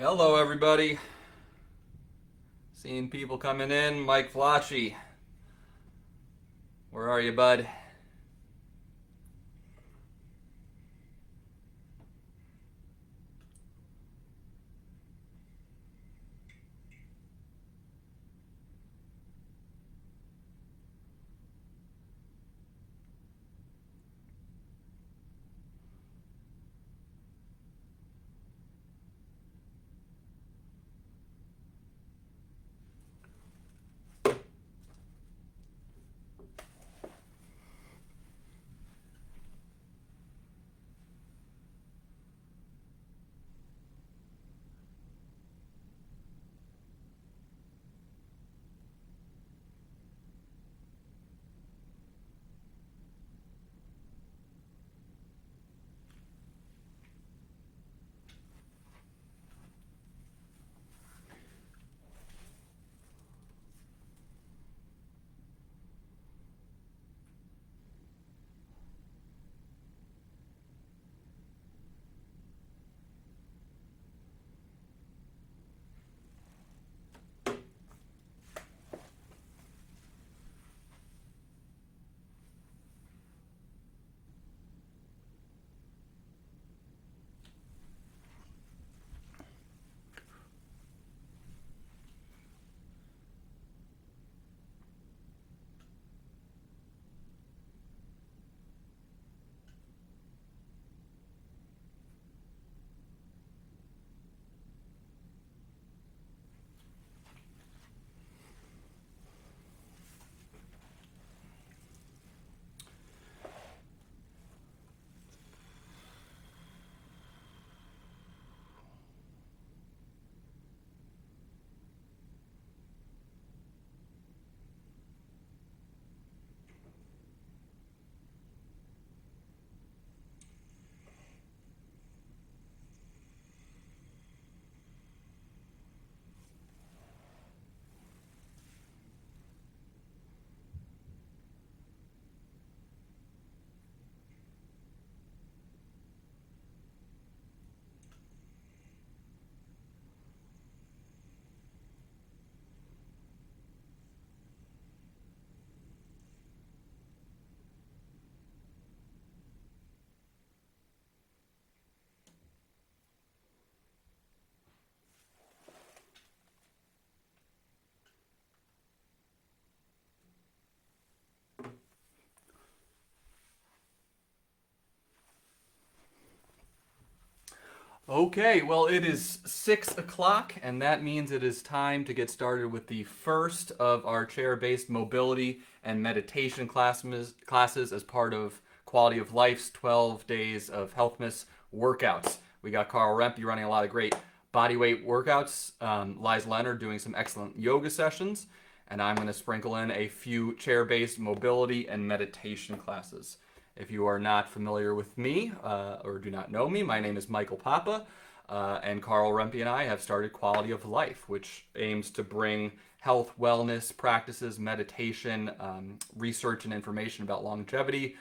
Hello, everybody. Seeing people coming in. Mike Flacci. Where are you, bud? Okay, well, it is 6 o'clock, and that means it is time to get started with the first of our chair based mobility and meditation classes as part of Quality of Life's 12 days of Healthmas workouts. We got Carl Rempe running a lot of great bodyweight workouts, Liza Leonard doing some excellent yoga sessions, and I'm going to sprinkle in a few chair based mobility and meditation classes. If you are not familiar with me or do not know me, my name is Michael Papa, and Carl Rempe and I have started Quality of Life, which aims to bring health, wellness practices, meditation, research, and information about longevity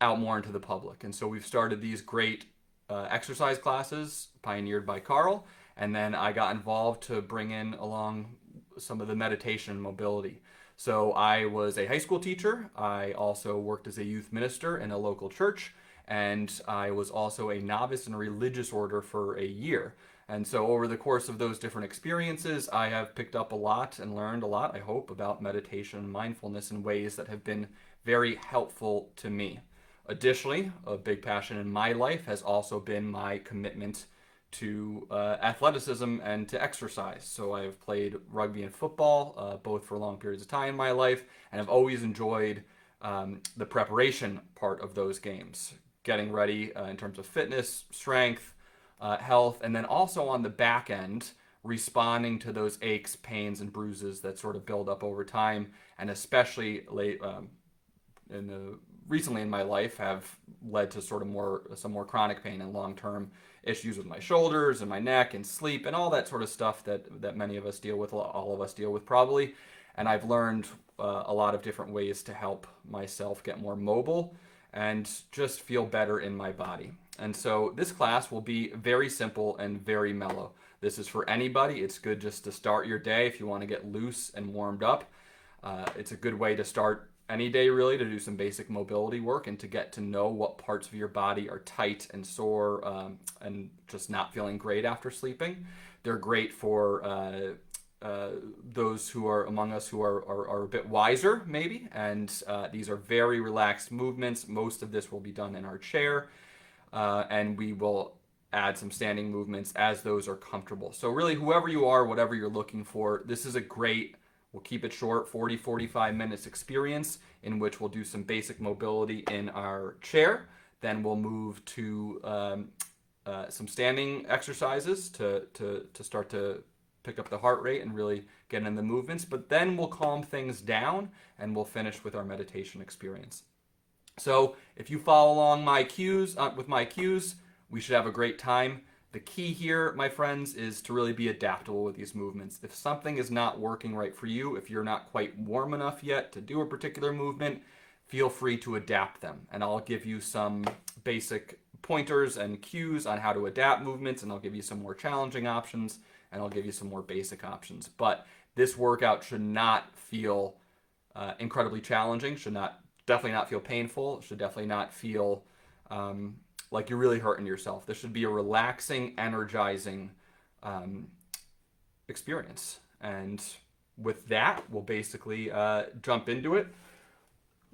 out more into the public. And so we've started these great exercise classes pioneered by Carl, and then I got involved to bring in along some of the meditation and mobility. So I was a high school teacher. I also worked as a youth minister in a local church, and I was also a novice in a religious order for a year. And so over the course of those different experiences, I have picked up a lot and learned a lot, I hope, about meditation and mindfulness in ways that have been very helpful to me. Additionally, a big passion in my life has also been my commitment to athleticism and to exercise. So I've played rugby and football, both for long periods of time in my life, and I've always enjoyed the preparation part of those games, getting ready in terms of fitness, strength, health, and then also on the back end, responding to those aches, pains, and bruises that sort of build up over time, and especially late in the recently in my life have led to sort of some more chronic pain and long-term issues with my shoulders and my neck and sleep and all that sort of stuff that many of us deal with, all of us deal with probably. And I've learned a lot of different ways to help myself get more mobile and just feel better in my body. And so this class will be very simple and very mellow. This is for anybody. It's good just to start your day if you want to get loose and warmed up. It's a good way to start any day, really, to do some basic mobility work and to get to know what parts of your body are tight and sore and just not feeling great after sleeping. They're great for those who are among us who are a bit wiser, maybe, and these are very relaxed movements. Most of this will be done in our chair, and we will add some standing movements as those are comfortable. So really, whoever you are, whatever you're looking for, this is a great, we'll keep it short, 45 minutes experience in which we'll do some basic mobility in our chair. Then we'll move to some standing exercises to start to pick up the heart rate and really get in the movements. But then we'll calm things down and we'll finish with our meditation experience. So if you follow along with my cues, we should have a great time. The key here, my friends, is to really be adaptable with these movements. If something is not working right for you, if you're not quite warm enough yet to do a particular movement, feel free to adapt them. And I'll give you some basic pointers and cues on how to adapt movements, and I'll give you some more challenging options, and I'll give you some more basic options. But this workout should not feel incredibly challenging, definitely not feel painful, should definitely not feel like you're really hurting yourself. This should be a relaxing, energizing experience. And with that, we'll basically jump into it.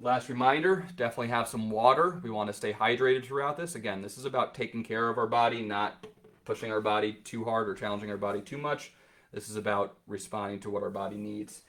Last reminder, definitely have some water. We want to stay hydrated throughout this. Again, this is about taking care of our body, not pushing our body too hard or challenging our body too much. This is about responding to what our body needs.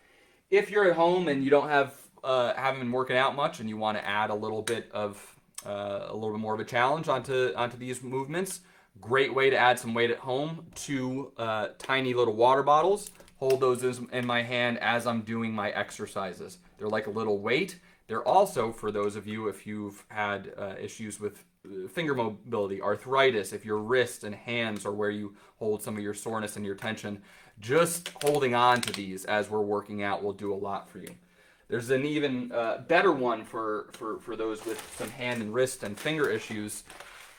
If you're at home and you don't haven't been working out much and you want to add a little bit more of a challenge onto these movements, great way to add some weight at home. 2 tiny little water bottles. Hold those in my hand as I'm doing my exercises. They're like a little weight. They're also, for those of you, if you've had issues with finger mobility, arthritis, if your wrists and hands are where you hold some of your soreness and your tension, just holding on to these as we're working out will do a lot for you. There's an even better one for those with some hand and wrist and finger issues.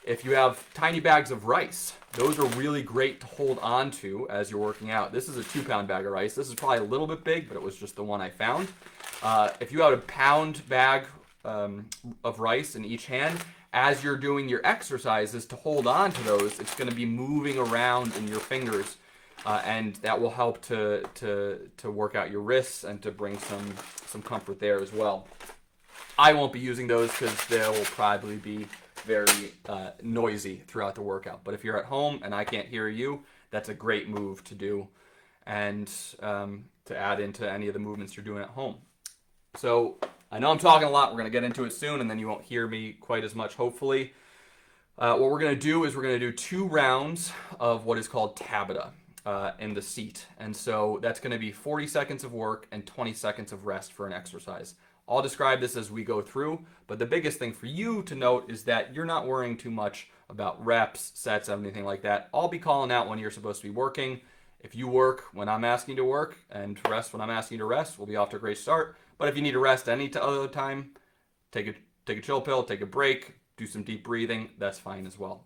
If you have tiny bags of rice, those are really great to hold on to as you're working out. This is a 2-pound bag of rice. This is probably a little bit big, but it was just the one I found. If you have a pound bag of rice in each hand, as you're doing your exercises to hold on to those, it's going to be moving around in your fingers. And that will help to work out your wrists and to bring some comfort there as well. I won't be using those because they will probably be very noisy throughout the workout. But if you're at home and I can't hear you, that's a great move to do and to add into any of the movements you're doing at home. So I know I'm talking a lot. We're going to get into it soon, and then you won't hear me quite as much, hopefully. What we're going to do is we're going to do 2 rounds of what is called Tabata in the seat. And so that's going to be 40 seconds of work and 20 seconds of rest for an exercise. I'll describe this as we go through, but the biggest thing for you to note is that you're not worrying too much about reps, sets, anything like that. I'll be calling out when you're supposed to be working. If you work when I'm asking you to work and rest when I'm asking you to rest, we'll be off to a great start. But if you need to rest any other time, take a chill pill, take a break, do some deep breathing, that's fine as well.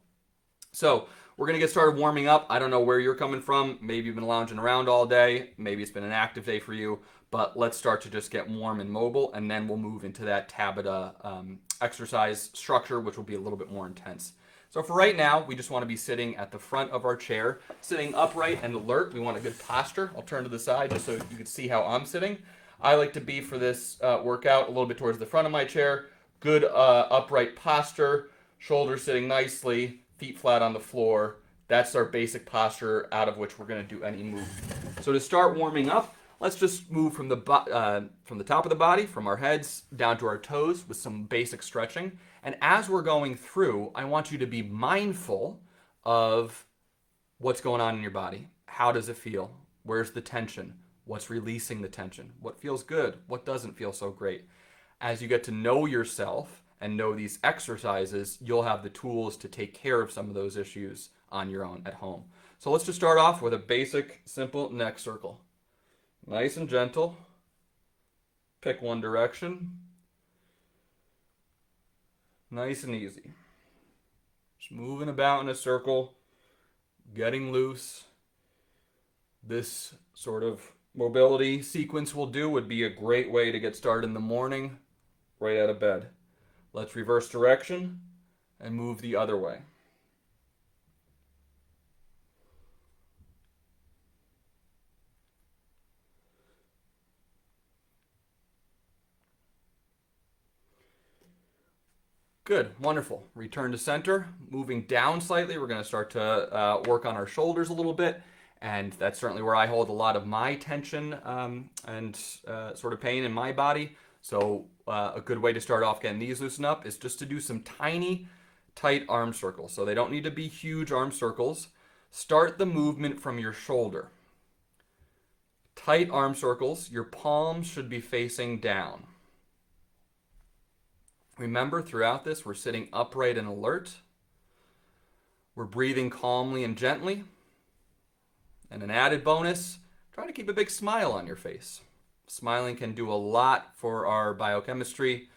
So we're going to get started warming up. I don't know where you're coming from. Maybe you've been lounging around all day. Maybe it's been an active day for you. But let's start to just get warm and mobile, and then we'll move into that Tabata exercise structure, which will be a little bit more intense. So for right now, we just want to be sitting at the front of our chair, sitting upright and alert. We want a good posture. I'll turn to the side just so you can see how I'm sitting. I like to be, for this workout, a little bit towards the front of my chair. Good upright posture, shoulders sitting nicely, feet flat on the floor. That's our basic posture out of which we're going to do any move. So to start warming up, let's just move from the top of the body, from our heads down to our toes with some basic stretching. And as we're going through, I want you to be mindful of what's going on in your body. How does it feel? Where's the tension? What's releasing the tension? What feels good? What doesn't feel so great? As you get to know yourself and know these exercises, you'll have the tools to take care of some of those issues on your own at home. So let's just start off with a basic, simple neck circle. Nice and gentle. Pick one direction. Nice and easy. Just moving about in a circle, getting loose, this sort of mobility sequence we'll do would be a great way to get started in the morning, right out of bed. Let's reverse direction and move the other way. Good, wonderful. Return to center. Moving down slightly, we're going to start to work on our shoulders a little bit. And that's certainly where I hold a lot of my tension and sort of pain in my body. So a good way to start off getting these loosened up is just to do some tiny, tight arm circles. So they don't need to be huge arm circles. Start the movement from your shoulder. Tight arm circles, your palms should be facing down. Remember, throughout this, we're sitting upright and alert. We're breathing calmly and gently. And an added bonus, try to keep a big smile on your face. Smiling can do a lot for our biochemistry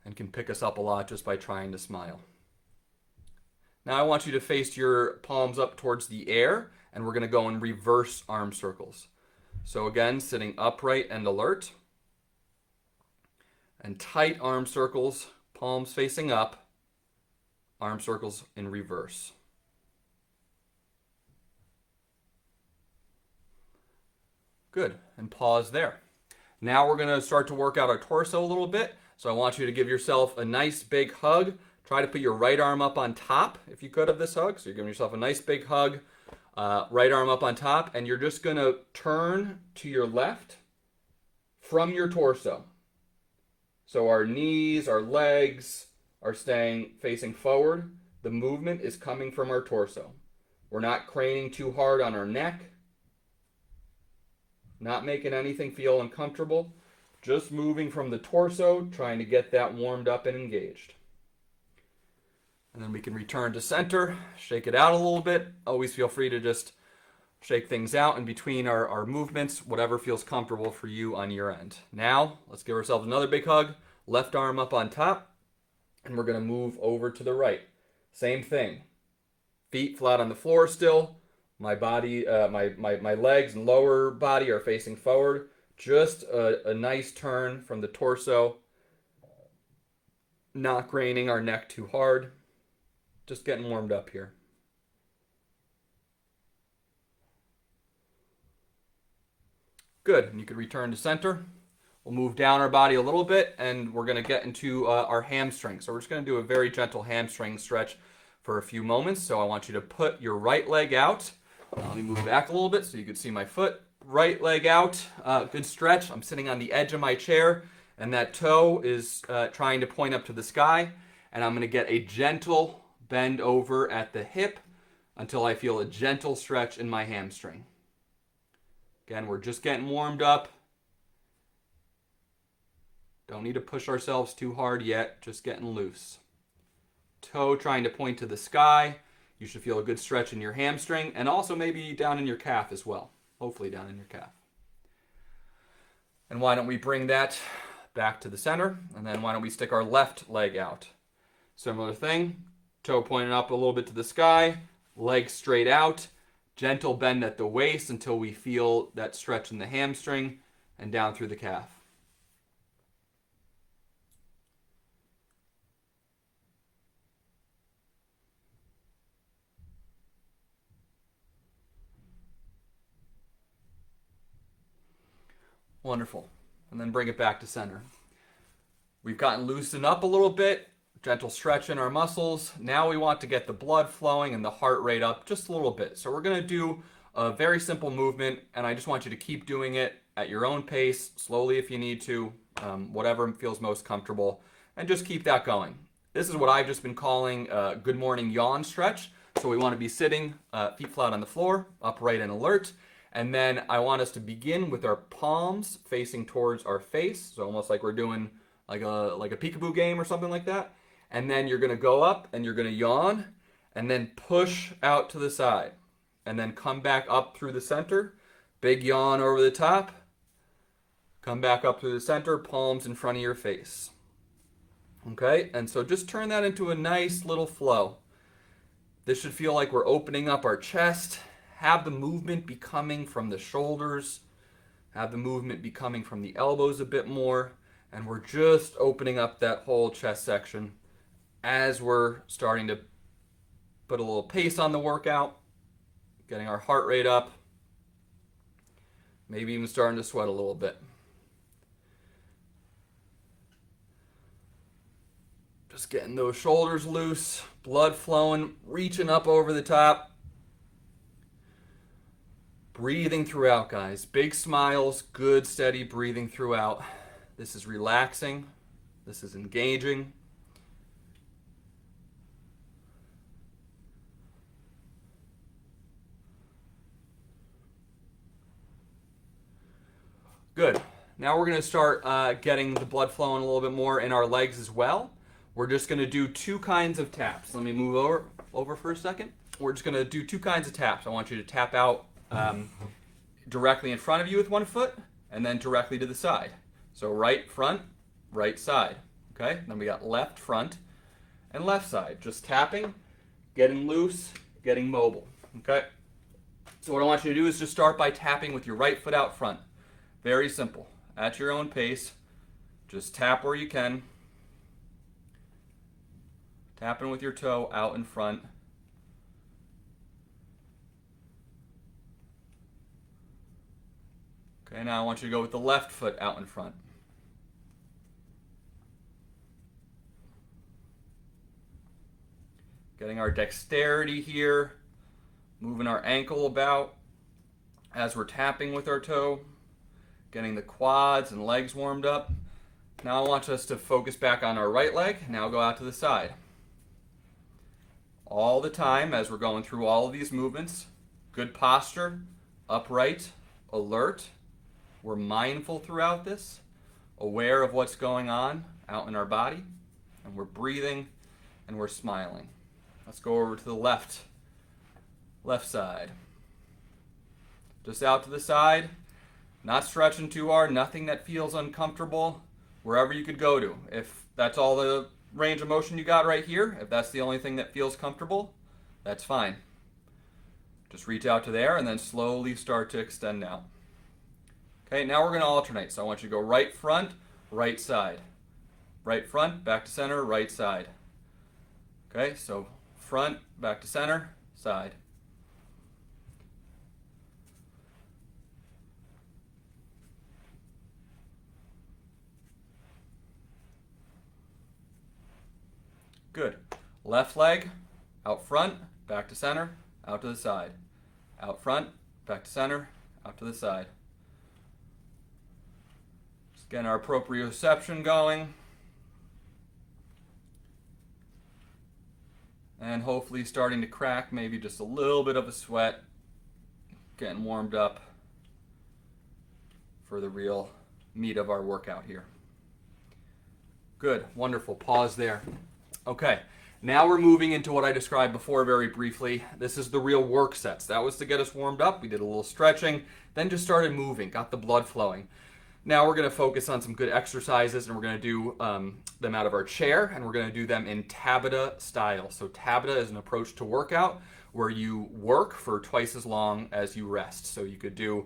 and can pick us up a lot just by trying to smile. Now I want you to face your palms up towards the air, and we're going to go in reverse arm circles. So again, sitting upright and alert. And tight arm circles, palms facing up, arm circles in reverse. Good, and pause there. Now we're going to start to work out our torso a little bit. So I want you to give yourself a nice big hug. Try to put your right arm up on top, if you could, of this hug. So you're giving yourself a nice big hug, right arm up on top, and you're just going to turn to your left from your torso. So our knees, our legs are staying facing forward. The movement is coming from our torso. We're not craning too hard on our neck. Not making anything feel uncomfortable. Just moving from the torso, trying to get that warmed up and engaged. And then we can return to center, shake it out a little bit. Always feel free to just shake things out in between our movements, whatever feels comfortable for you on your end. Now, let's give ourselves another big hug. Left arm up on top, and we're going to move over to the right. Same thing. Feet flat on the floor still. My body, my legs and lower body are facing forward. Just a nice turn from the torso. Not craning our neck too hard. Just getting warmed up here. Good, and you can return to center. We'll move down our body a little bit, and we're going to get into our hamstring. So we're just going to do a very gentle hamstring stretch for a few moments. So I want you to put your right leg out. Let me move back a little bit so you can see my foot. Right leg out, good stretch. I'm sitting on the edge of my chair, and that toe is trying to point up to the sky. And I'm going to get a gentle bend over at the hip until I feel a gentle stretch in my hamstring. Again, we're just getting warmed up. Don't need to push ourselves too hard yet, just getting loose. Toe trying to point to the sky. You should feel a good stretch in your hamstring and also maybe down in your calf as well. Hopefully down in your calf. And why don't we bring that back to the center, and then why don't we stick our left leg out. Similar thing, toe pointing up a little bit to the sky, leg straight out. Gentle bend at the waist until we feel that stretch in the hamstring and down through the calf. Wonderful. And then bring it back to center. We've gotten loosened up a little bit. Gentle stretch in our muscles. Now we want to get the blood flowing and the heart rate up just a little bit. So we're going to do a very simple movement, and I just want you to keep doing it at your own pace, slowly if you need to, whatever feels most comfortable, and just keep that going. This is what I've just been calling good morning yawn stretch. So we want to be sitting, feet flat on the floor, upright and alert. And then I want us to begin with our palms facing towards our face. So almost like we're doing like a peekaboo game or something like that. And then you're going to go up and you're going to yawn and then push out to the side. And then come back up through the center. Big yawn over the top. Come back up through the center, palms in front of your face. Okay, and so just turn that into a nice little flow. This should feel like we're opening up our chest, have the movement be coming from the shoulders, have the movement be coming from the elbows a bit more, and we're just opening up that whole chest section as we're starting to put a little pace on the workout, getting our heart rate up, maybe even starting to sweat a little bit. Just getting those shoulders loose, blood flowing, reaching up over the top. Breathing throughout, guys. Big smiles, good steady breathing throughout. This is relaxing. This is engaging. Good. Now we're going to start getting the blood flowing a little bit more in our legs as well. We're just going to do two kinds of taps. Let me move over for a second. We're just going to do two kinds of taps. I want you to tap out directly in front of you with one foot and then directly to the side. So right front, right side. Okay? Then we got left front and left side. Just tapping, getting loose, getting mobile. Okay? So what I want you to do is just start by tapping with your right foot out front. Very simple. At your own pace. Just tap where you can. Tapping with your toe out in front. Okay, now I want you to go with the left foot out in front. Getting our dexterity here, moving our ankle about as we're tapping with our toe, getting the quads and legs warmed up. Now I want us to focus back on our right leg. Now go out to the side. All the time as we're going through all of these movements, good posture, upright, alert. We're mindful throughout this, aware of what's going on out in our body, and we're breathing and we're smiling. Let's go over to the left side. Just out to the side, not stretching too hard, nothing that feels uncomfortable, wherever you could go to. If that's all the range of motion you got right here, if that's the only thing that feels comfortable, that's fine. Just reach out to there and then slowly start to extend out. Okay, now we're going to alternate. So I want you to go right front, right side. Right front, back to center, right side. Okay, so front, back to center, side. Good. Left leg, out front, back to center, out to the side. Out front, back to center, out to the side. Just getting our proprioception going. And hopefully starting to crack maybe just a little bit of a sweat. Getting warmed up for the real meat of our workout here. Good, wonderful. Pause there. Okay, now we're moving into what I described before very briefly. This is the real work sets. That was to get us warmed up. We did a little stretching, then just started moving, got the blood flowing. Now we're going to focus on some good exercises, and we're going to do them out of our chair, and we're going to do them in Tabata style. So Tabata is an approach to workout where you work for twice as long as you rest. So you could do,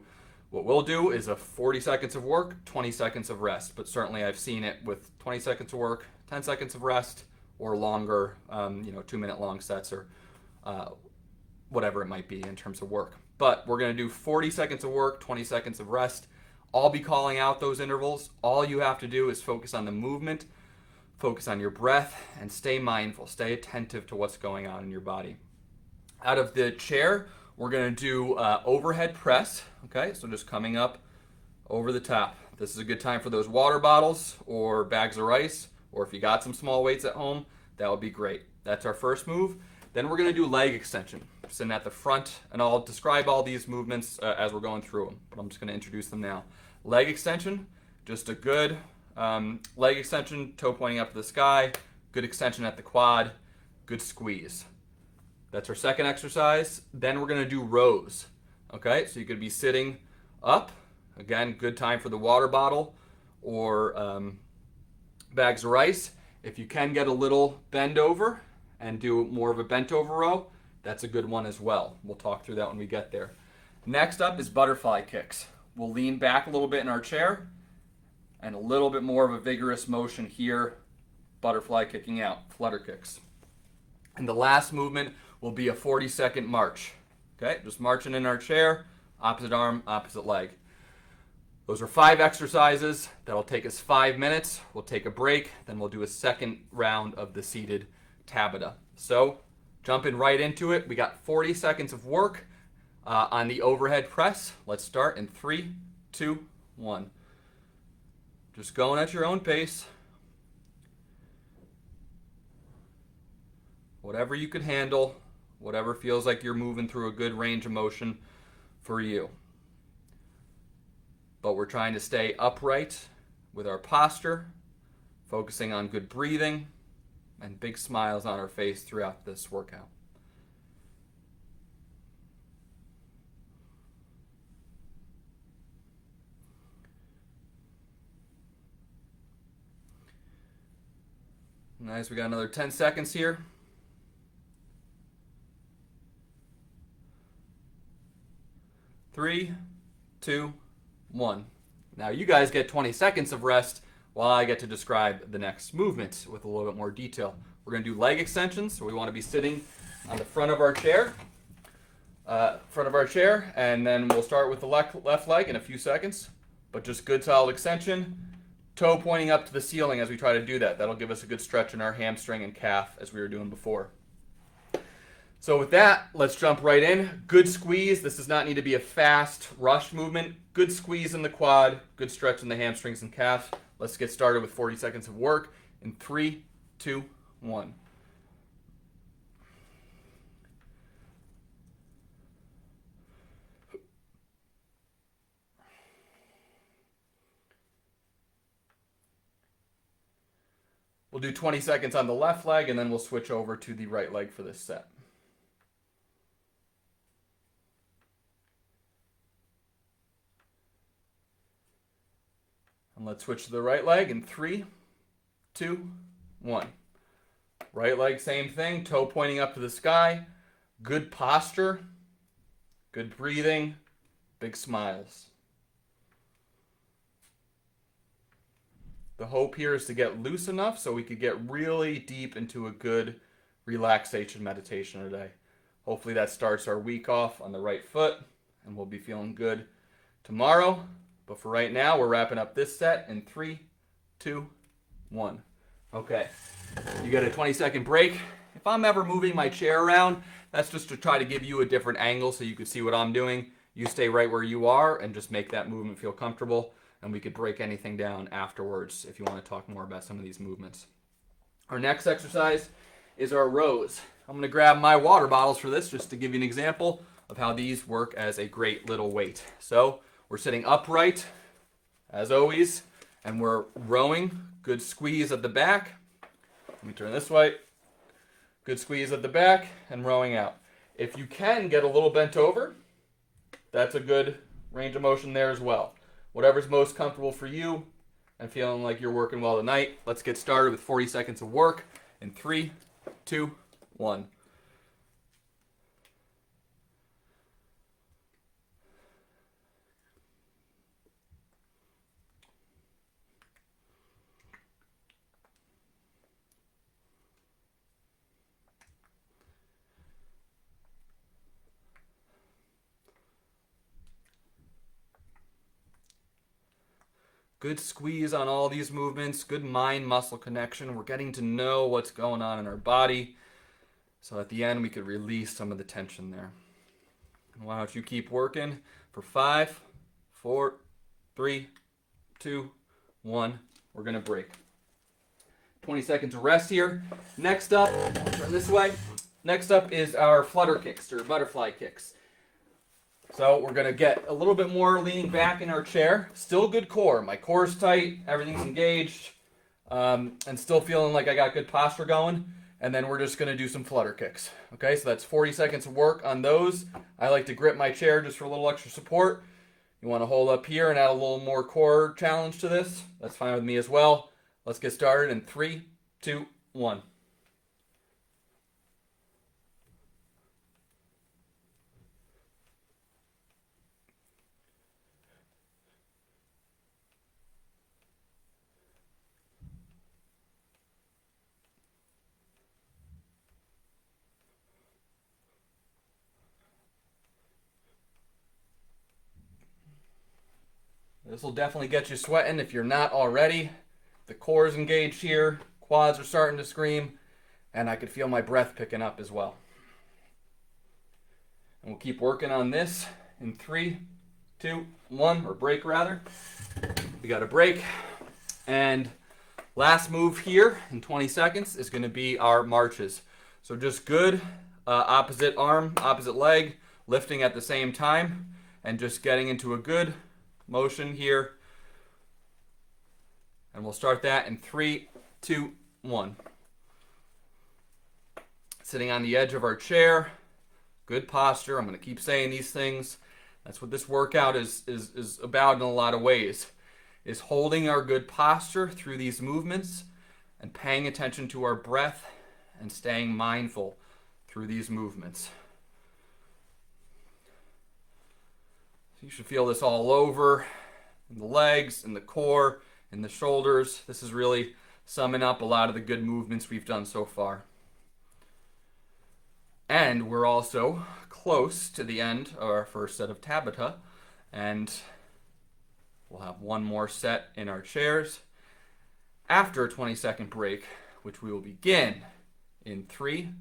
what we'll do is a 40 seconds of work, 20 seconds of rest. But certainly I've seen it with 20 seconds of work, 10 seconds of rest, or longer, 2-minute long sets, or whatever it might be in terms of work. But we're going to do 40 seconds of work, 20 seconds of rest. I'll be calling out those intervals. All you have to do is focus on the movement, focus on your breath, and stay mindful. Stay attentive to what's going on in your body. Out of the chair, we're going to do overhead press. Okay, so just coming up over the top. This is a good time for those water bottles or bags of rice, or if you got some small weights at home, that would be great. That's our first move. Then we're going to do leg extension. Sitting at the front, and I'll describe all these movements as we're going through them, but I'm just going to introduce them now. Leg extension, just a good leg extension, toe pointing up to the sky, good extension at the quad, good squeeze. That's our second exercise. Then we're going to do rows. Okay, so you could be sitting up. Again, good time for the water bottle or bags of rice. If you can get a little bend over and do more of a bent over row, That's a good one as well. We'll talk through that when we get there. Next up is butterfly kicks. We'll lean back a little bit in our chair and a little bit more of a vigorous motion here, butterfly kicking out, flutter kicks. And the last movement will be a 40-second march. Okay, just marching in our chair, opposite arm, opposite leg. Those are 5 exercises. That'll take us 5 minutes. We'll take a break, then we'll do a second round of the seated Tabata. So, jumping right into it, we got 40 seconds of work on the overhead press. Let's start in 3, 2, 1. Just going at your own pace. Whatever you could handle, whatever feels like you're moving through a good range of motion for you. But we're trying to stay upright with our posture, focusing on good breathing, and big smiles on our face throughout this workout. Nice, we got another 10 seconds here. 3, 2, 1. Now you guys get 20 seconds of rest while I get to describe the next movement with a little bit more detail. We're going to do leg extensions, so we want to be sitting on the front of our chair. And then we'll start with the left leg in a few seconds, but just good solid extension, toe pointing up to the ceiling as we try to do that. That'll give us a good stretch in our hamstring and calf as we were doing before. So with that, let's jump right in. Good squeeze. This does not need to be a fast rush movement. Good squeeze in the quad, good stretch in the hamstrings and calf. Let's get started with 40 seconds of work in 3, 2, 1. We'll do 20 seconds on the left leg, and then we'll switch over to the right leg for this set. And let's switch to the right leg in 3, 2, 1. Right leg, same thing, toe pointing up to the sky. Good posture, good breathing, big smiles. The hope here is to get loose enough so we could get really deep into a good relaxation meditation today. Hopefully that starts our week off on the right foot, and we'll be feeling good tomorrow. But for right now, we're wrapping up this set in 3, 2, 1. Okay, you get a 20-second break. If I'm ever moving my chair around, that's just to try to give you a different angle so you can see what I'm doing. You stay right where you are and just make that movement feel comfortable, and we could break anything down afterwards if you want to talk more about some of these movements. Our next exercise is our rows. I'm going to grab my water bottles for this just to give you an example of how these work as a great little weight. So we're sitting upright, as always, and we're rowing. Good squeeze at the back. Let me turn this way. Good squeeze at the back and rowing out. If you can get a little bent over, that's a good range of motion there as well. Whatever's most comfortable for you and feeling like you're working well tonight. Let's get started with 40 seconds of work in 3, 2, 1. Good squeeze on all these movements, good mind-muscle connection. We're getting to know what's going on in our body. So at the end, we could release some of the tension there. And why don't you keep working for 5, 4, 3, 2, 1. We're going to break. 20 seconds of rest here. Next up, turn this way. Next up is our flutter kicks or butterfly kicks. So we're going to get a little bit more leaning back in our chair. Still good core. My core is tight. Everything's engaged. And still feeling like I got good posture going. And then we're just going to do some flutter kicks. Okay, so that's 40 seconds of work on those. I like to grip my chair just for a little extra support. You want to hold up here and add a little more core challenge to this. That's fine with me as well. Let's get started in 3, 2, 1. This will definitely get you sweating if you're not already. The core is engaged here, quads are starting to scream, and I could feel my breath picking up as well. And we'll keep working on this in 3, 2, 1, or break rather. We got a break. And last move here in 20 seconds is going to be our marches. So just good opposite arm, opposite leg, lifting at the same time, and just getting into a good motion here. And we'll start that in 3, 2, 1. Sitting on the edge of our chair, good posture. I'm going to keep saying these things. That's what this workout is about in a lot of ways, is holding our good posture through these movements and paying attention to our breath and staying mindful through these movements. You should feel this all over, in the legs, in the core, in the shoulders. This is really summing up a lot of the good movements we've done so far. And we're also close to the end of our first set of Tabata, and we'll have one more set in our chairs after a 20-second break, which we will begin in 3,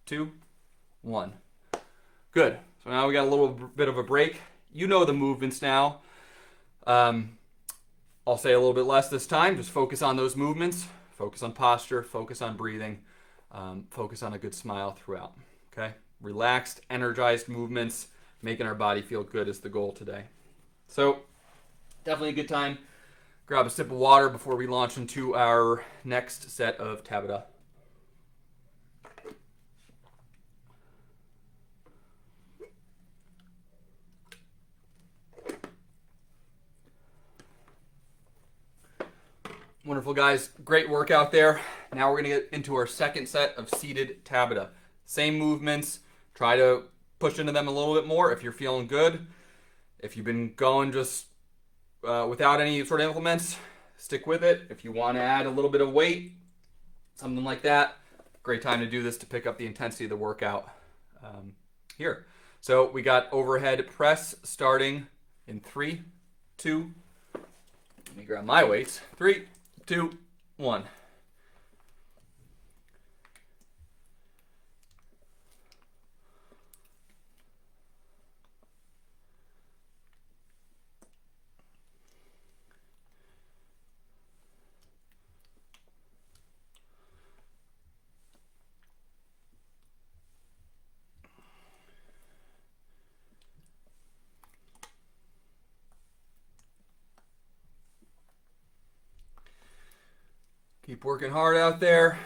2, 1. Good. So now we got a little bit of a break. You know the movements now. I'll say a little bit less this time. Just focus on those movements. Focus on posture. Focus on breathing. Focus on a good smile throughout. Okay? Relaxed, energized movements. Making our body feel good is the goal today. So, definitely a good time. Grab a sip of water before we launch into our next set of Tabata. Wonderful, guys. Great workout there. Now we're going to get into our second set of seated Tabata. Same movements. Try to push into them a little bit more if you're feeling good. If you've been going just without any sort of implements, stick with it. If you want to add a little bit of weight, something like that, great time to do this to pick up the intensity of the workout here. So we got overhead press starting in 3, 2, let me grab my weights. 3, 2, 1. Keep working hard out there.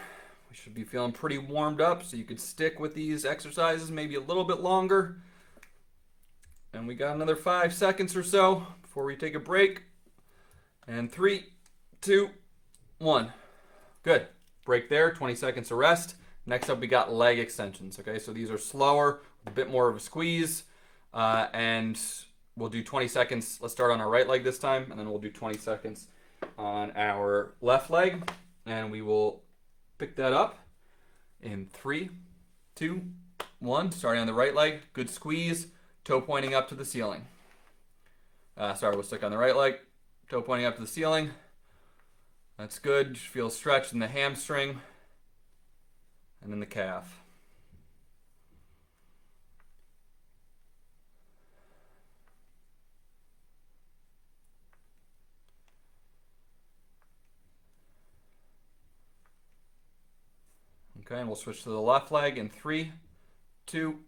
We should be feeling pretty warmed up, so you could stick with these exercises maybe a little bit longer. And we got another 5 seconds or so before we take a break. And 3, 2, 1. Good. Break there, 20 seconds of rest. Next up, we got leg extensions. Okay, so these are slower, a bit more of a squeeze. And we'll do 20 seconds. Let's start on our right leg this time, and then we'll do 20 seconds on our left leg. And we will pick that up in 3, 2, 1. Starting on the right leg. Good squeeze. Toe pointing up to the ceiling. We'll stick on the right leg. Toe pointing up to the ceiling. That's good. Just feel stretch in the hamstring and then the calf. Okay, and we'll switch to the left leg in 3, 2,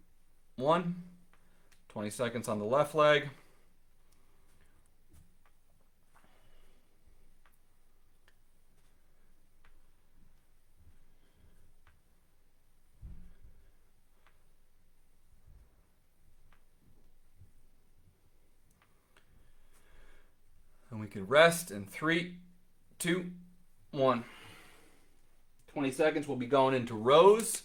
1. 20 seconds on the left leg. And we can rest in 3, 2, 1. 20 seconds, we'll be going into rows.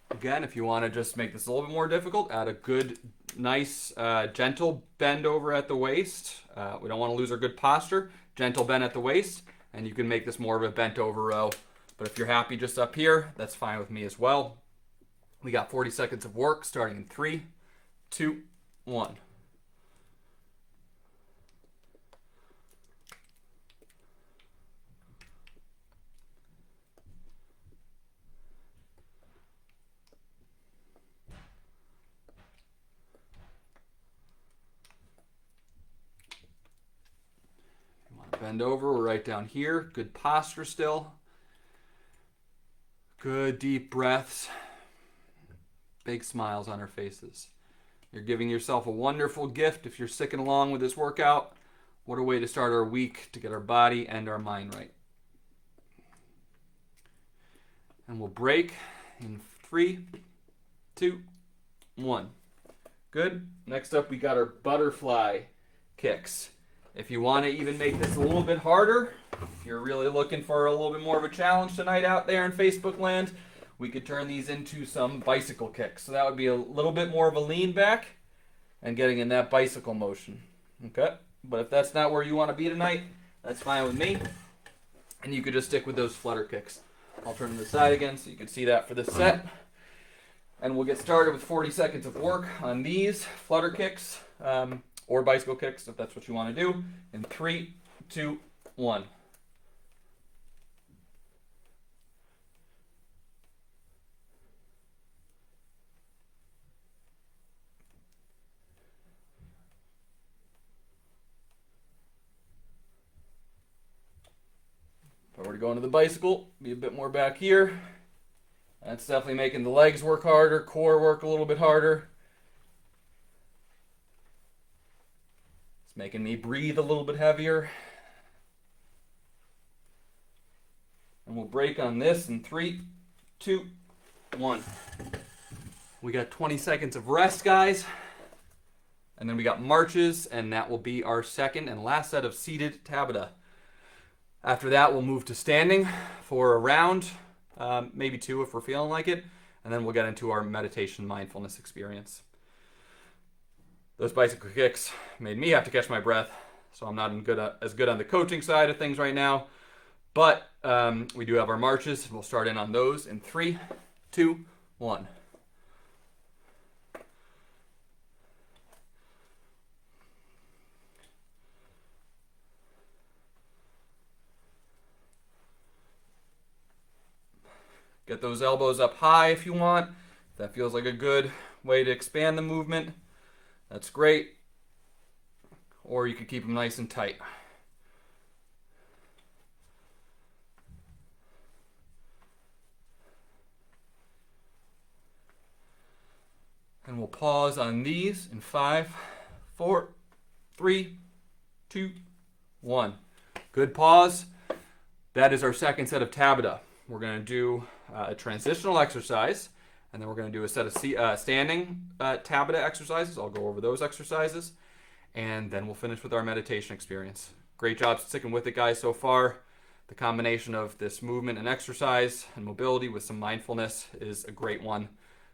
Again, if you want to just make this a little bit more difficult, add a good, nice, gentle bend over at the waist. We don't want to lose our good posture. Gentle bend at the waist, and you can make this more of a bent over row. But if you're happy just up here, that's fine with me as well. We got 40 seconds of work starting in 3, 2, 1. Bend over, we're right down here. Good posture still. Good deep breaths. Big smiles on our faces. You're giving yourself a wonderful gift if you're sticking along with this workout. What a way to start our week to get our body and our mind right. And we'll break in 3, 2, 1. Good. Next up, we got our butterfly kicks. If you want to even make this a little bit harder, if you're really looking for a little bit more of a challenge tonight out there in Facebook land, we could turn these into some bicycle kicks. So that would be a little bit more of a lean back and getting in that bicycle motion. Okay? But if that's not where you want to be tonight, that's fine with me. And you could just stick with those flutter kicks. I'll turn to the side again so you can see that for this set. And we'll get started with 40 seconds of work on these flutter kicks. Or bicycle kicks, if that's what you want to do. In 3, 2, 1. If I were to go into the bicycle, be a bit more back here. That's definitely making the legs work harder, core work a little bit harder. Making me breathe a little bit heavier. And we'll break on this in 3, 2, 1. We got 20 seconds of rest, guys. And then we got marches, and that will be our second and last set of seated Tabata. After that, we'll move to standing for a round, maybe 2 if we're feeling like it. And then we'll get into our meditation mindfulness experience. Those bicycle kicks made me have to catch my breath, so I'm not as good on the coaching side of things right now. But we do have our marches. We'll start in on those in 3, 2, 1. Get those elbows up high if you want. If that feels like a good way to expand the movement, that's great. Or you could keep them nice and tight. And we'll pause on these in 5, 4, 3, 2, 1. Good pause. That is our second set of Tabata. We're going to do a transitional exercise. And then we're going to do a set of standing Tabata exercises. I'll go over those exercises. And then we'll finish with our meditation experience. Great job sticking with it, guys, so far. The combination of this movement and exercise and mobility with some mindfulness is a great one.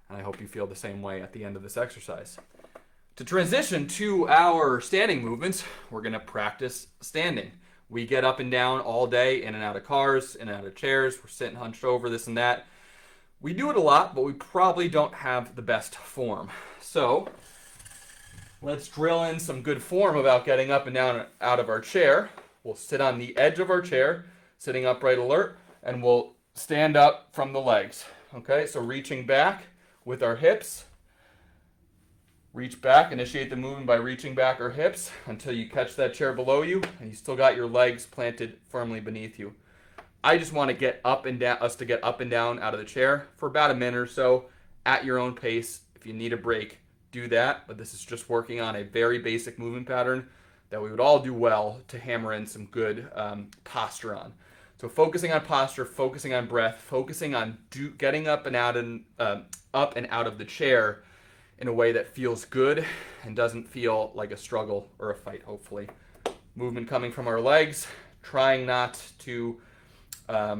And I hope you feel the same way at the end of this exercise. To transition to our standing movements, we're going to practice standing. We get up and down all day, in and out of cars, in and out of chairs. We're sitting hunched over, this and that. We do it a lot, but we probably don't have the best form. So let's drill in some good form about getting up and down out of our chair. We'll sit on the edge of our chair, sitting upright alert, and we'll stand up from the legs. Okay, so reaching back with our hips. Reach back, initiate the movement by reaching back our hips until you catch that chair below you, and you still got your legs planted firmly beneath you. I just want to get up and down, us to get up and down out of the chair for about a minute or so at your own pace. If you need a break, do that. But this is just working on a very basic movement pattern that we would all do well to hammer in some good posture on. So focusing on posture, focusing on breath, focusing on getting up and out of the chair in a way that feels good and doesn't feel like a struggle or a fight, hopefully. Movement coming from our legs, trying to have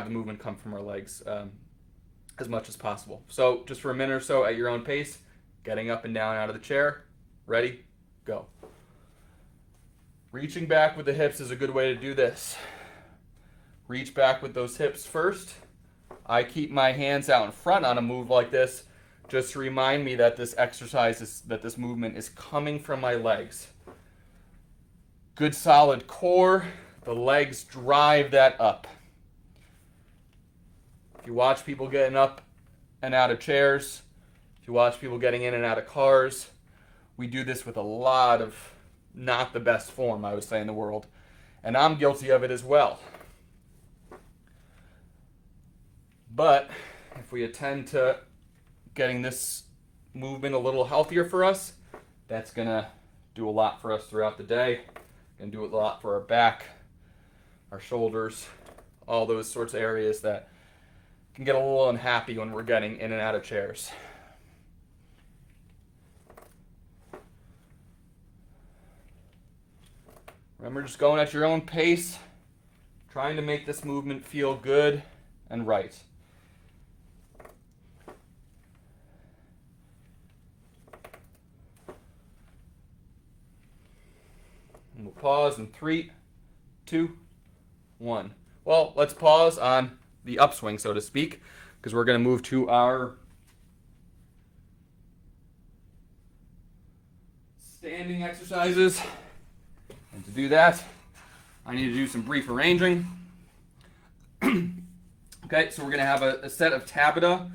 the movement come from our legs as much as possible. So just for a minute or so at your own pace, getting up and down out of the chair. Ready? Go. Reaching back with the hips is a good way to do this. Reach back with those hips first. I keep my hands out in front on a move like this just to remind me that this this movement is coming from my legs. Good solid core. The legs drive that up. If you watch people getting up and out of chairs, if you watch people getting in and out of cars, we do this with a lot of not the best form, I would say, in the world. And I'm guilty of it as well. But if we attend to getting this movement a little healthier for us, that's going to do a lot for us throughout the day. Going to do a lot for our back, our shoulders, all those sorts of areas that can get a little unhappy when we're getting in and out of chairs. Remember, just going at your own pace, trying to make this movement feel good and right. And we'll pause in 3, 2, 1. Well, let's pause on the upswing, so to speak, because we're going to move to our standing exercises. And to do that, I need to do some brief arranging. Okay, so we're going to have a set of tabata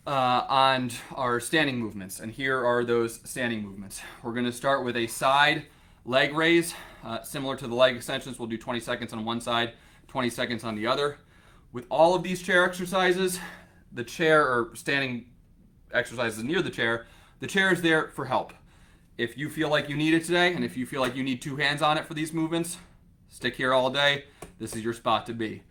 on our standing movements. And here are those standing movements. We're going to start with a side leg raise. Similar to the leg extensions, we'll do 20 seconds on one side, 20 seconds on the other. With all of these chair exercises, the chair or standing exercises near the chair is there for help. If you feel like you need it today, and if you feel like you need 2 hands on it for these movements, stick here all day. This is your spot to be.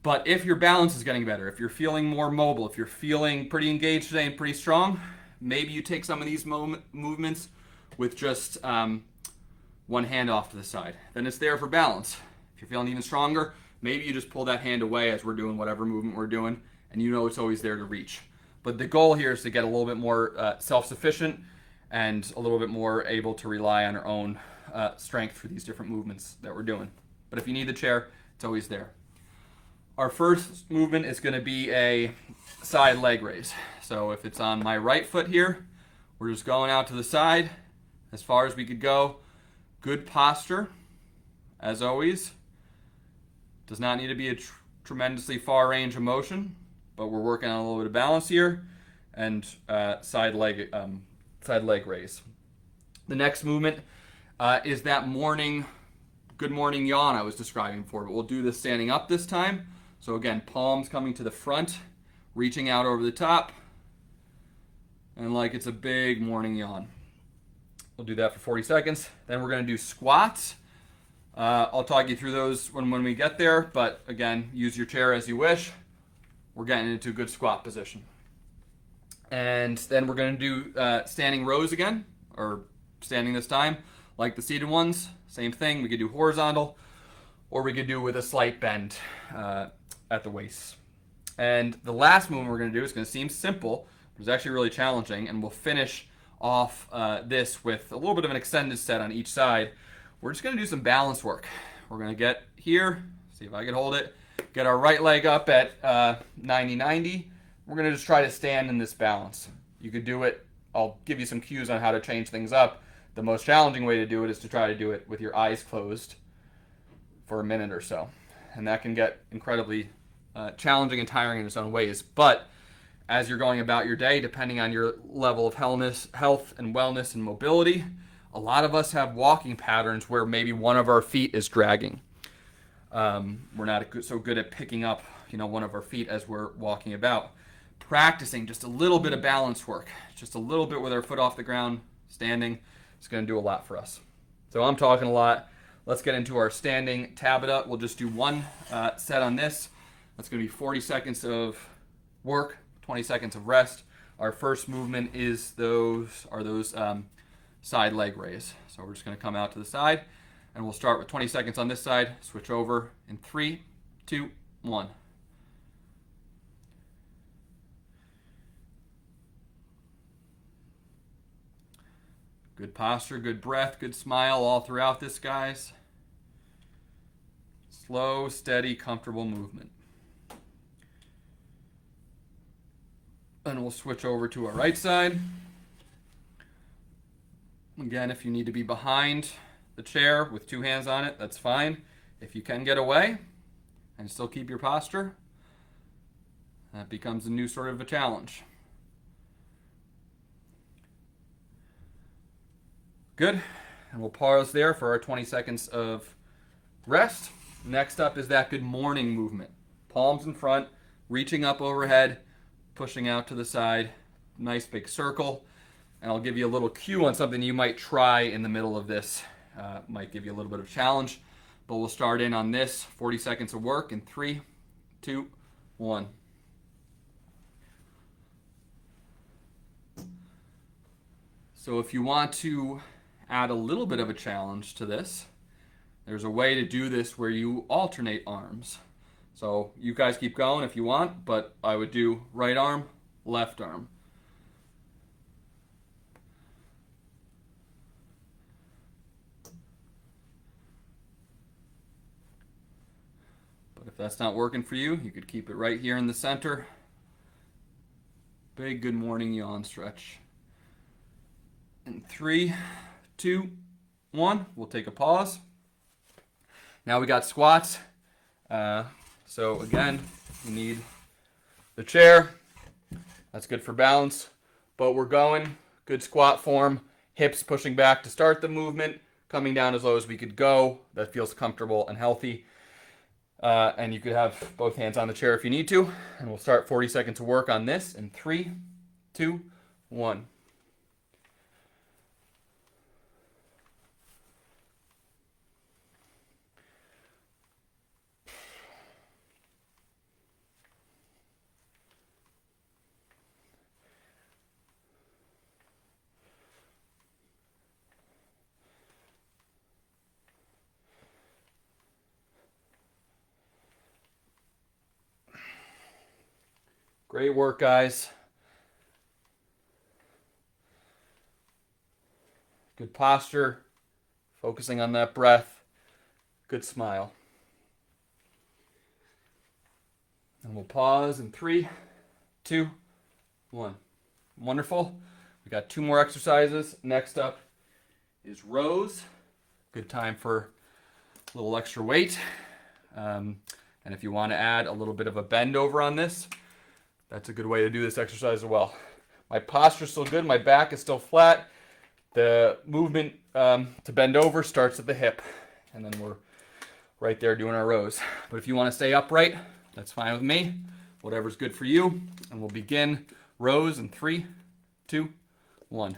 But if your balance is getting better, if you're feeling more mobile, if you're feeling pretty engaged today and pretty strong, maybe you take some of these movements with just one hand off to the side. Then it's there for balance. If you're feeling even stronger, maybe you just pull that hand away as we're doing whatever movement we're doing, and you know it's always there to reach. But the goal here is to get a little bit more self-sufficient and a little bit more able to rely on our own strength for these different movements that we're doing. But if you need the chair, it's always there. Our first movement is going to be a side leg raise. So if it's on my right foot here, we're just going out to the side as far as we could go. Good posture, as always. Does not need to be a tremendously far range of motion, but we're working on a little bit of balance here. And side leg raise. The next movement is that good morning yawn I was describing before, but we'll do this standing up this time. So again, palms coming to the front, reaching out over the top, and like it's a big morning yawn. We'll do that for 40 seconds. Then we're going to do squats. I'll talk you through those when we get there, but again, use your chair as you wish. We're getting into a good squat position. And then we're going to do standing rows again, or standing this time, like the seated ones. Same thing, we could do horizontal, or we could do with a slight bend at the waist. And the last movement we're going to do is going to seem simple, but it's actually really challenging, and we'll finish off this with a little bit of an extended set on each side. We're just going to do some balance work. We're going to get here, see if I can hold it, get our right leg up at 90-90. We're going to just try to stand in this balance. You could do it, I'll give you some cues on how to change things up. The most challenging way to do it is to try to do it with your eyes closed for a minute or so. And that can get incredibly challenging and tiring in its own ways. But as you're going about your day, depending on your level of health and wellness and mobility, a lot of us have walking patterns where maybe one of our feet is dragging. We're not so good at picking up, one of our feet as we're walking about. Practicing just a little bit of balance work, just a little bit with our foot off the ground, standing, is going to do a lot for us. So I'm talking a lot. Let's get into our standing tabata. We'll just do one set on this. That's going to be 40 seconds of work, 20 seconds of rest. Our first movement is those side leg raise. So we're just going to come out to the side, and we'll start with 20 seconds on this side, switch over in 3, 2, 1. Good posture, good breath, good smile all throughout this, guys. Slow, steady, comfortable movement. Then we'll switch over to our right side. Again, if you need to be behind the chair with 2 hands on it, that's fine. If you can get away and still keep your posture, that becomes a new sort of a challenge. Good. And we'll pause there for our 20 seconds of rest. Next up is that good morning movement. Palms in front, reaching up overhead, pushing out to the side. Nice big circle. And I'll give you a little cue on something you might try in the middle of this. Might give you a little bit of challenge. But we'll start in on this. 40 seconds of work in 3, 2, 1. So if you want to add a little bit of a challenge to this, there's a way to do this where you alternate arms. So you guys keep going if you want, but I would do right arm, left arm. But if that's not working for you, you could keep it right here in the center. Big good morning yawn stretch. In 3, 2, 1, we'll take a pause. Now we got squats. So again, you need the chair. That's good for balance. But we're going good squat form. Hips pushing back to start the movement. Coming down as low as we could go. That feels comfortable and healthy. And you could have both hands on the chair if you need to. And we'll start 40 seconds of work on this in 3, 2, 1. Great work, guys. Good posture, focusing on that breath, good smile. And we'll pause in 3, 2, 1. Wonderful. We got 2 more exercises. Next up is rows. Good time for a little extra weight. And if you want to add a little bit of a bend over on this, that's a good way to do this exercise as well. My posture's still good. My back is still flat. The movement to bend over starts at the hip. And then we're right there doing our rows. But if you want to stay upright, that's fine with me. Whatever's good for you. And we'll begin rows in 3, 2, 1.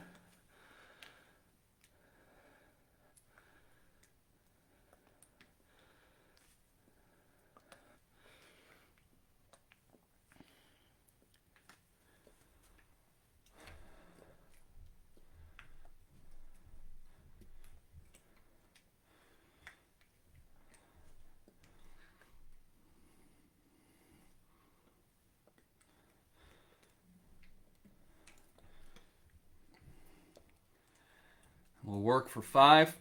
We'll work for 5,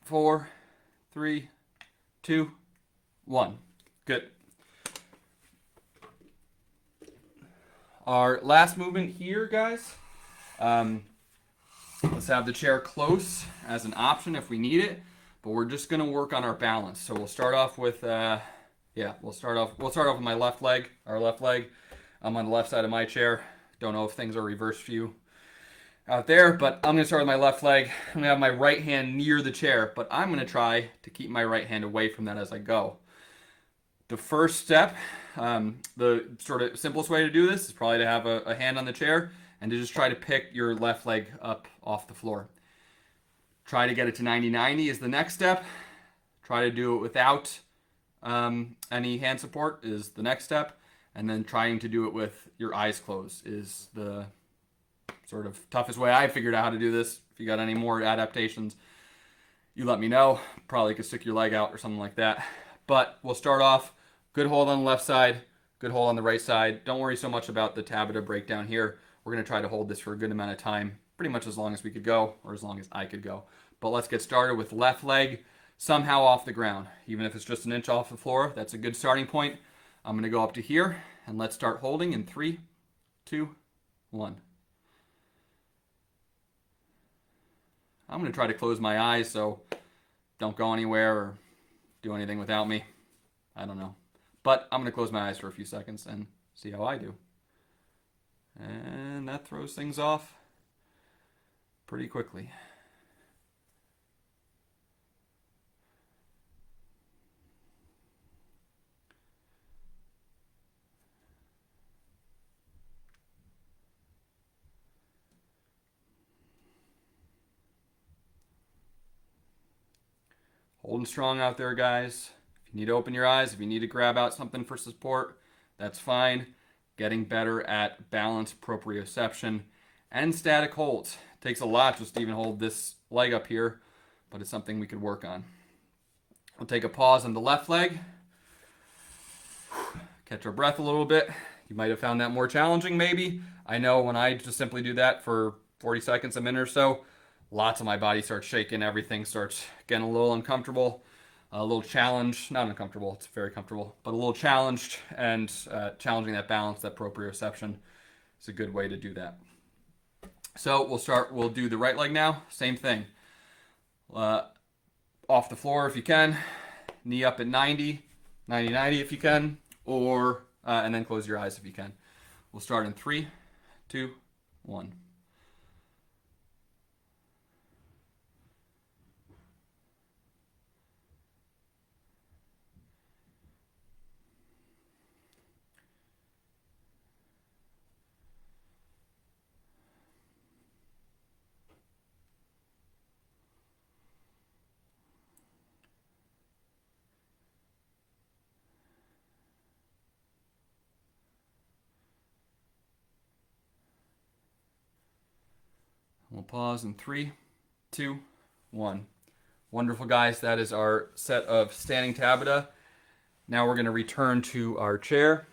4, 3, 2, 1. Good. Our last movement here, guys. Let's have the chair close as an option if we need it, but we're just going to work on our balance. So we'll start off with, we'll start off with my left leg, our left leg. I'm on the left side of my chair. Don't know if things are reversed for you out there, but I'm going to start with my left leg. I'm going to have my right hand near the chair, but I'm going to try to keep my right hand away from that as I go. The first step, the sort of simplest way to do this is probably to have a hand on the chair and to just try to pick your left leg up off the floor. Try to get it to 90-90 is the next step. Try to do it without any hand support is the next step. And then trying to do it with your eyes closed is the sort of toughest way I figured out how to do this. If you got any more adaptations, you let me know. Probably could stick your leg out or something like that. But we'll start off, good hold on the left side, good hold on the right side. Don't worry so much about the Tabata breakdown here. We're going to try to hold this for a good amount of time, pretty much as long as we could go, or as long as I could go. But let's get started with left leg somehow off the ground. Even if it's just an inch off the floor, that's a good starting point. I'm going to go up to here, and let's start holding in 3, 2, 1. I'm going to try to close my eyes, so don't go anywhere or do anything without me. I don't know. But I'm going to close my eyes for a few seconds and see how I do. And that throws things off pretty quickly. Holding strong out there, guys. If you need to open your eyes, if you need to grab out something for support, that's fine. Getting better at balance, proprioception, and static holds. It takes a lot just to even hold this leg up here, but it's something we could work on. We'll take a pause on the left leg. Catch our breath a little bit. You might have found that more challenging, maybe. I know when I just simply do that for 40 seconds, a minute or so, lots of my body starts shaking. Everything starts getting a little uncomfortable, a little challenged. Not uncomfortable, it's very comfortable, but a little challenged, and challenging that balance, that proprioception is a good way to do that. So we'll do the right leg now. Same thing. Off the floor if you can. Knee up at 90 if you can. Or and then close your eyes if you can. We'll start in 3, 2, 1. We'll pause in 3, 2, 1. Wonderful, guys. That is our set of standing Tabata. Now we're going to return to our chair.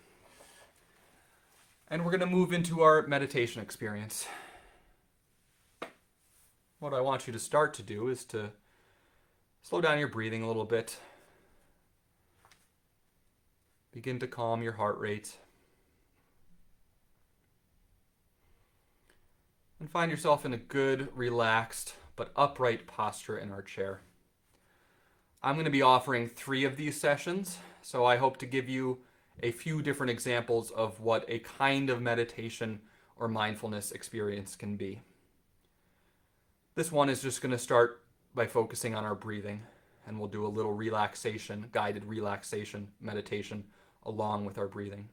And we're going to move into our meditation experience. What I want you to start to do is to slow down your breathing a little bit. Begin to calm your heart rate. And find yourself in a good, relaxed, but upright posture in our chair. I'm going to be offering 3 of these sessions, so I hope to give you a few different examples of what a kind of meditation or mindfulness experience can be. This one is just going to start by focusing on our breathing, and we'll do a little relaxation, guided relaxation meditation along with our breathing.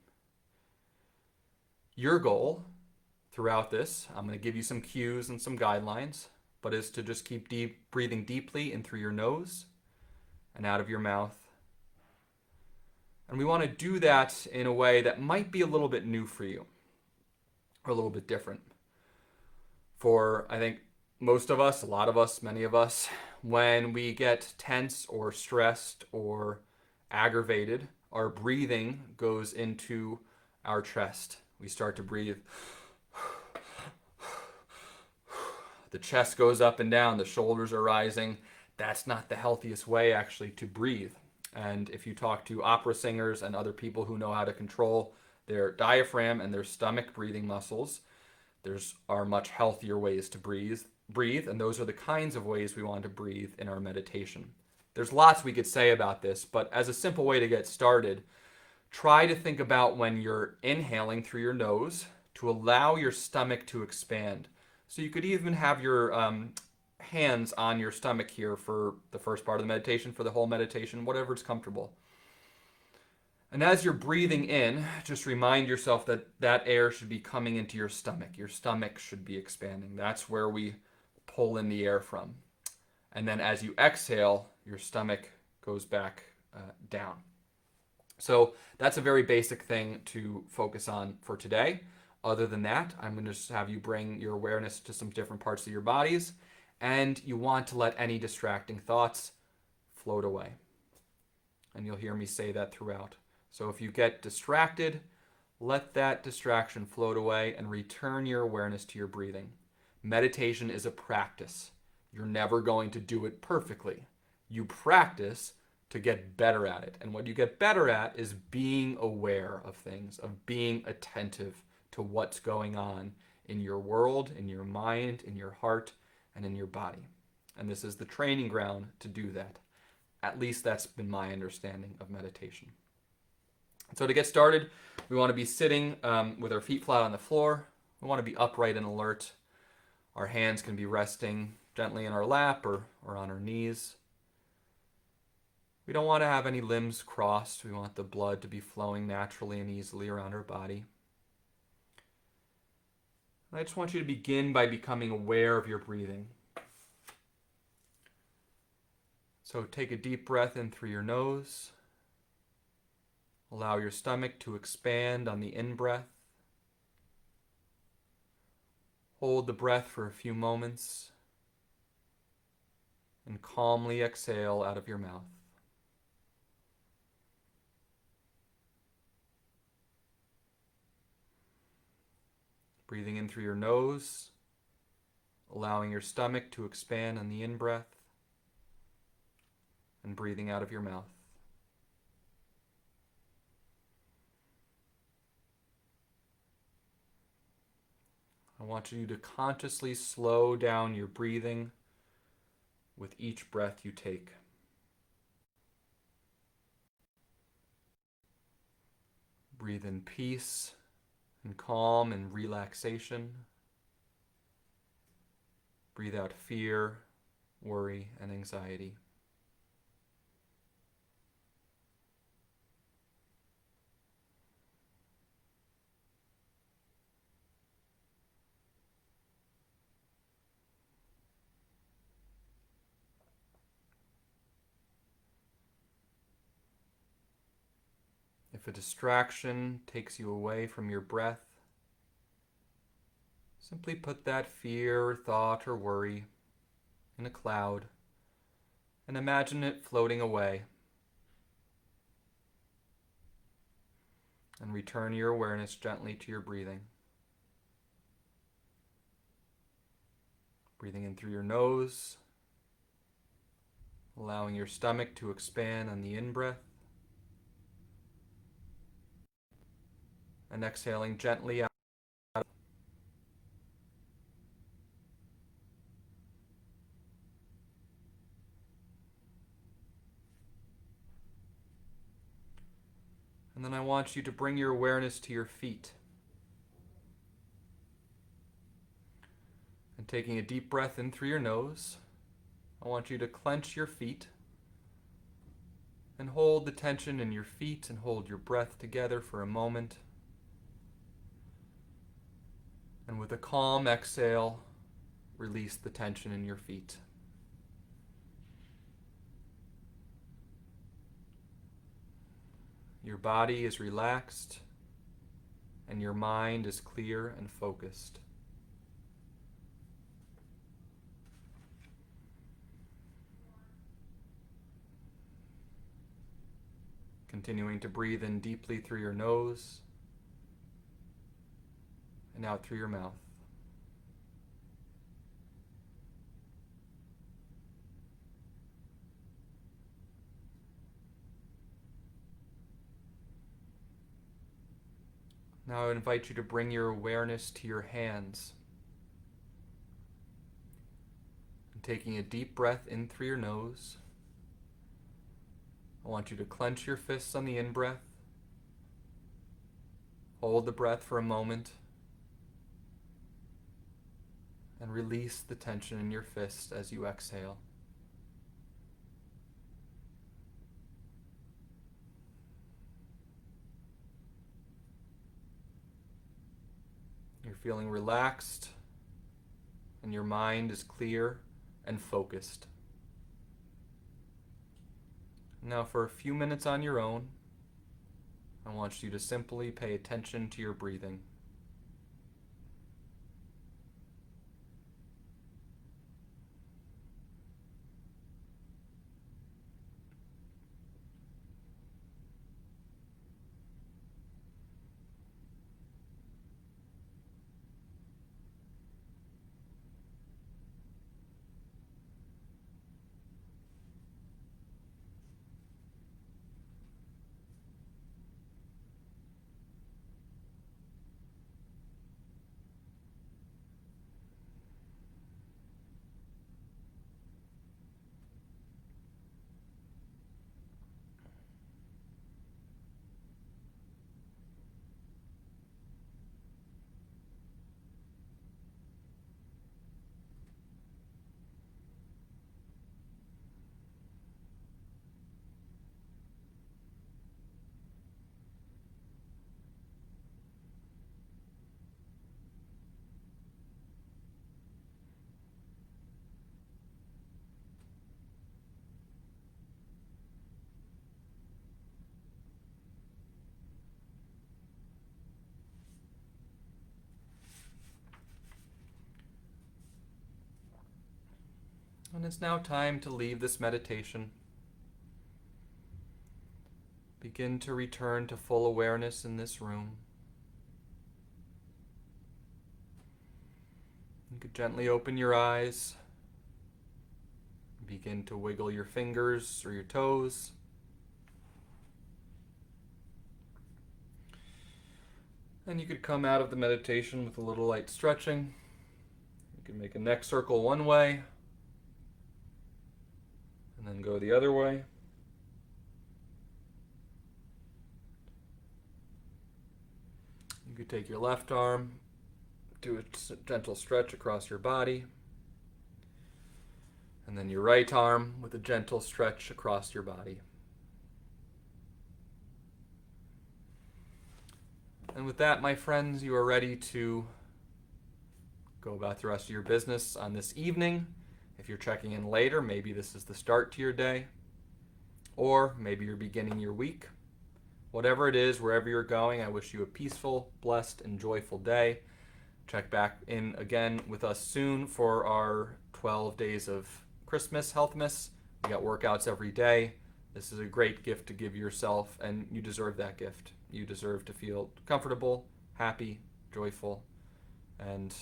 Your goal throughout this, I'm going to give you some cues and some guidelines, but is to just keep breathing deeply in through your nose and out of your mouth. And we want to do that in a way that might be a little bit new for you, or a little bit different. For, I think, most of us, a lot of us, many of us, when we get tense or stressed or aggravated, our breathing goes into our chest. We start to breathe. The chest goes up and down, the shoulders are rising. That's not the healthiest way, actually, to breathe. And if you talk to opera singers and other people who know how to control their diaphragm and their stomach breathing muscles, there's are much healthier ways to breathe, and those are the kinds of ways we want to breathe in our meditation. There's lots we could say about this, but as a simple way to get started, try to think about when you're inhaling through your nose to allow your stomach to expand. So you could even have your hands on your stomach here for the first part of the meditation, for the whole meditation, whatever's comfortable. And as you're breathing in, just remind yourself that that air should be coming into your stomach. Your stomach should be expanding. That's where we pull in the air from. And then as you exhale, your stomach goes back down. So that's a very basic thing to focus on for today. Other than that, I'm going to just have you bring your awareness to some different parts of your bodies, and you want to let any distracting thoughts float away. And you'll hear me say that throughout. So if you get distracted, let that distraction float away and return your awareness to your breathing. Meditation is a practice. You're never going to do it perfectly. You practice to get better at it. And what you get better at is being aware of things, of being attentive to what's going on in your world, in your mind, in your heart, and in your body. And this is the training ground to do that. At least that's been my understanding of meditation. So to get started, we want to be sitting with our feet flat on the floor. We want to be upright and alert. Our hands can be resting gently in our lap or on our knees. We don't want to have any limbs crossed. We want the blood to be flowing naturally and easily around our body. I just want you to begin by becoming aware of your breathing. So take a deep breath in through your nose. Allow your stomach to expand on the in-breath. Hold the breath for a few moments and calmly exhale out of your mouth. Breathing in through your nose, allowing your stomach to expand on the in-breath, and breathing out of your mouth. I want you to consciously slow down your breathing with each breath you take. Breathe in peace and calm and relaxation. Breathe out fear, worry, and anxiety. If a distraction takes you away from your breath, simply put that fear, thought, or worry in a cloud and imagine it floating away. And return your awareness gently to your breathing. Breathing in through your nose, allowing your stomach to expand on the in-breath, and exhaling gently out. And then I want you to bring your awareness to your feet. And taking a deep breath in through your nose, I want you to clench your feet and hold the tension in your feet and hold your breath together for a moment. And with a calm exhale, release the tension in your feet. Your body is relaxed and your mind is clear and focused. Continuing to breathe in deeply through your nose and out through your mouth. Now I invite you to bring your awareness to your hands. And taking a deep breath in through your nose, I want you to clench your fists on the in-breath. Hold the breath for a moment. And release the tension in your fist as you exhale. You're feeling relaxed, and your mind is clear and focused. Now, for a few minutes on your own, I want you to simply pay attention to your breathing. And it's now time to leave this meditation. Begin to return to full awareness in this room. You could gently open your eyes. Begin to wiggle your fingers or your toes. And you could come out of the meditation with a little light stretching. You can make a neck circle one way, and then go the other way. You could take your left arm, do a gentle stretch across your body, and then your right arm with a gentle stretch across your body. And with that, my friends, you are ready to go about the rest of your business on this evening. If you're checking in later, maybe this is the start to your day, or maybe you're beginning your week. Whatever it is, wherever you're going, I wish you a peaceful, blessed, and joyful day. Check back in again with us soon for our 12 days of Christmas Healthmas. We got workouts every day. This is a great gift to give yourself, and you deserve that gift. You deserve to feel comfortable, happy, joyful, and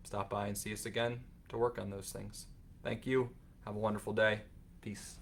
stop by and see us again to work on those things. Thank you. Have a wonderful day. Peace.